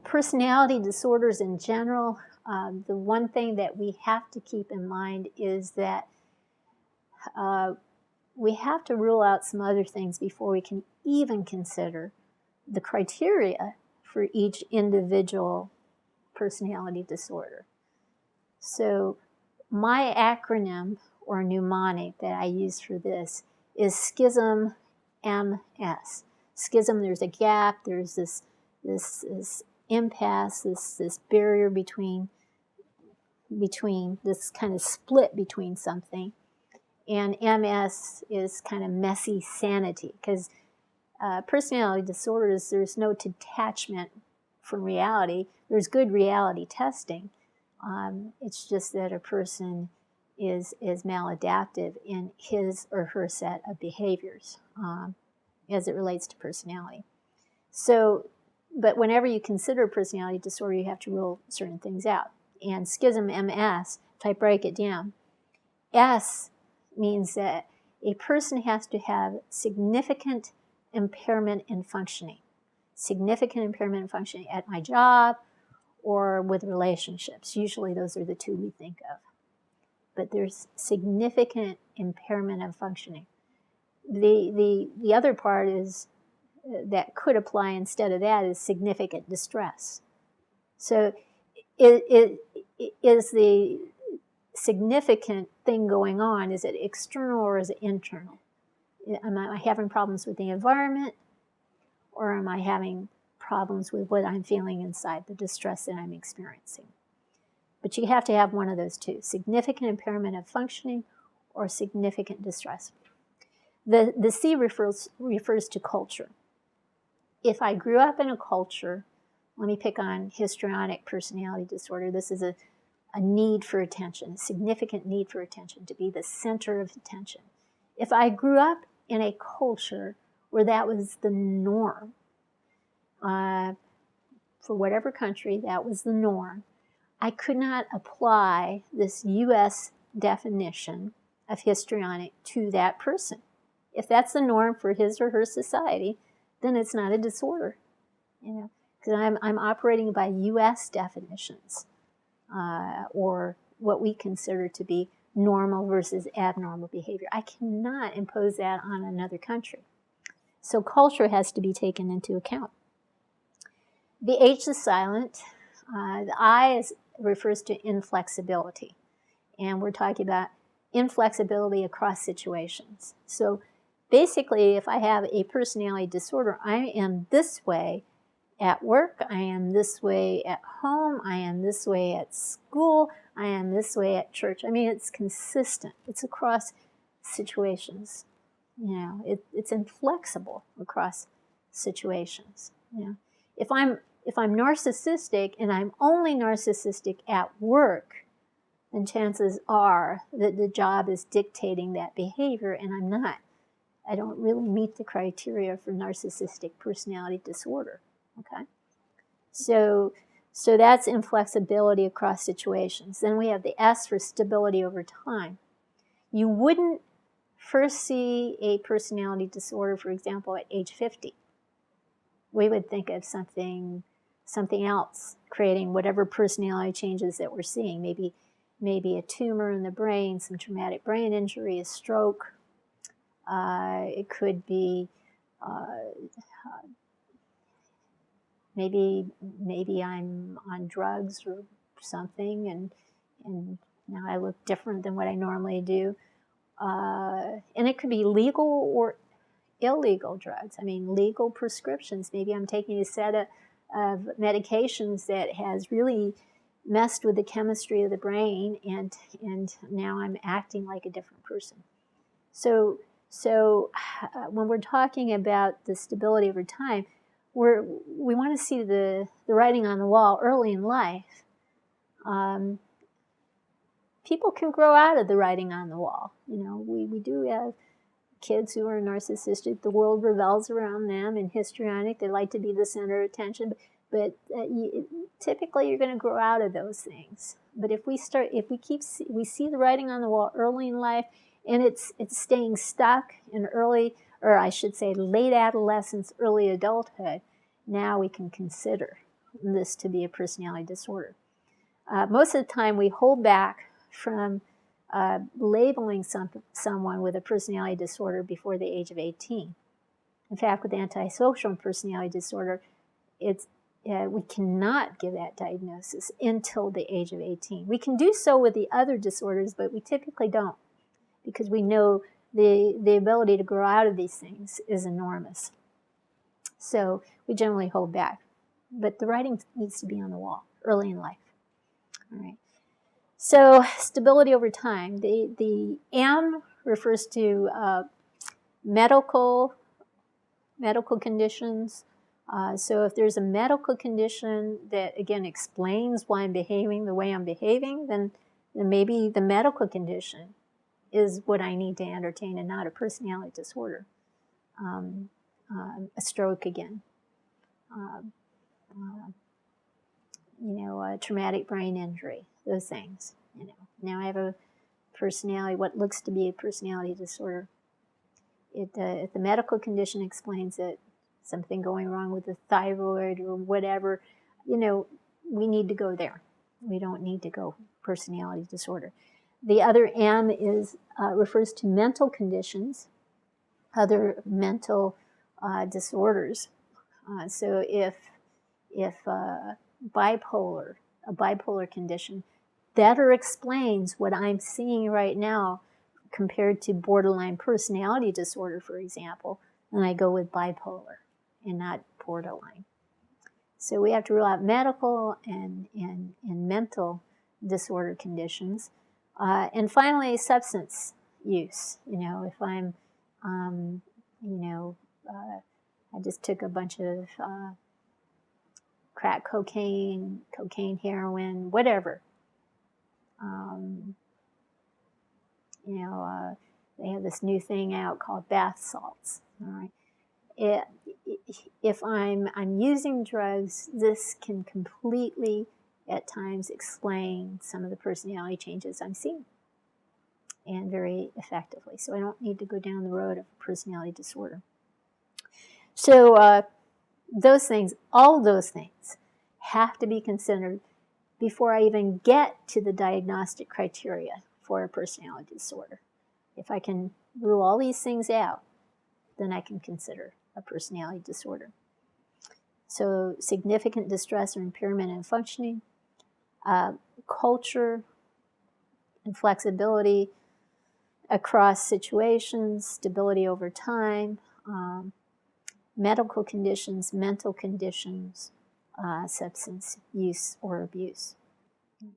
Personality disorders in general, the one thing that we have to keep in mind is that we have to rule out some other things before we can even consider the criteria for each individual personality disorder. So my acronym or mnemonic that I use for this is SCISM MS. Schism, there's a gap, there's this impasse, this barrier between this kind of split between something. And MS is kind of messy sanity, because personality disorders, there's no detachment from reality. There's good reality testing. It's just that a person is maladaptive in his or her set of behaviors as it relates to personality. So, but whenever you consider a personality disorder, you have to rule certain things out. And Schism MS, if I break it down, S means that a person has to have significant impairment in functioning. Significant impairment in functioning at my job or with relationships. Usually those are the two we think of. But there's significant impairment of functioning. The other part is that could apply instead of that is significant distress. So it is the significant thing going on, is it external or is it internal? Am I having problems with the environment, or am I having problems with what I'm feeling inside, the distress that I'm experiencing? But you have to have one of those two, significant impairment of functioning or significant distress. The C refers to culture. If I grew up in a culture, let me pick on histrionic personality disorder. This is a need for attention, a significant need for attention, to be the center of attention. If I grew up in a culture where that was the norm, for whatever country that was the norm, I could not apply this U.S. definition of histrionic to that person. If that's the norm for his or her society, then it's not a disorder, because I'm operating by U.S. definitions, or what we consider to be normal versus abnormal behavior. I cannot impose that on another country. So culture has to be taken into account. The H is silent. The I refers to inflexibility. And we're talking about inflexibility across situations. So basically, if I have a personality disorder, I am this way at work, I am this way at home, I am this way at school, I am this way at church. I mean, it's consistent. It's across situations. It's inflexible across situations. If I'm narcissistic and I'm only narcissistic at work, then chances are that the job is dictating that behavior, and I'm not. I don't really meet the criteria for narcissistic personality disorder. Okay, so that's inflexibility across situations. Then we have the S for stability over time. You wouldn't first see a personality disorder, for example, at age 50. We would think of something else creating whatever personality changes that we're seeing. Maybe a tumor in the brain, some traumatic brain injury, a stroke. It could be maybe I'm on drugs or something, and now I look different than what I normally do. And it could be legal or illegal drugs. I mean, legal prescriptions. Maybe I'm taking a set of medications that has really messed with the chemistry of the brain, and now I'm acting like a different person. So when we're talking about the stability over time, we want to see the writing on the wall early in life. People can grow out of the writing on the wall. We do have kids who are narcissistic. The world revolves around them, and histrionic. They like to be the center of attention. But typically, you're going to grow out of those things. But if we see the writing on the wall early in life, and it's staying stuck in late adolescence, early adulthood, now we can consider this to be a personality disorder. Most of the time we hold back from labeling someone with a personality disorder before the age of 18. In fact, with antisocial personality disorder, we cannot give that diagnosis until the age of 18. We can do so with the other disorders, but we typically don't, because we know the ability to grow out of these things is enormous. So we generally hold back. But the writing needs to be on the wall early in life. All right. So stability over time. The M refers to medical conditions. So if there's a medical condition that, again, explains why I'm behaving the way I'm behaving, then maybe the medical condition is what I need to entertain and not a personality disorder. A stroke again. A traumatic brain injury, those things. Now I have a personality, what looks to be a personality disorder. If the medical condition explains it, something going wrong with the thyroid or whatever, we need to go there. We don't need to go personality disorder. The other M refers to mental conditions, other mental disorders. So if a bipolar condition better explains what I'm seeing right now compared to borderline personality disorder, for example, then I go with bipolar and not borderline. So we have to rule out medical and mental disorder conditions. And finally, substance use. If I'm, I just took a bunch of crack cocaine, heroin, whatever. They have this new thing out called bath salts. All right. If I'm using drugs, this can completely, at times, explain some of the personality changes I'm seeing, and very effectively. So I don't need to go down the road of personality disorder. So those things, all those things, have to be considered before I even get to the diagnostic criteria for a personality disorder. If I can rule all these things out, then I can consider a personality disorder. So significant distress or impairment in functioning, culture, inflexibility across situations, stability over time, medical conditions, mental conditions, substance use or abuse.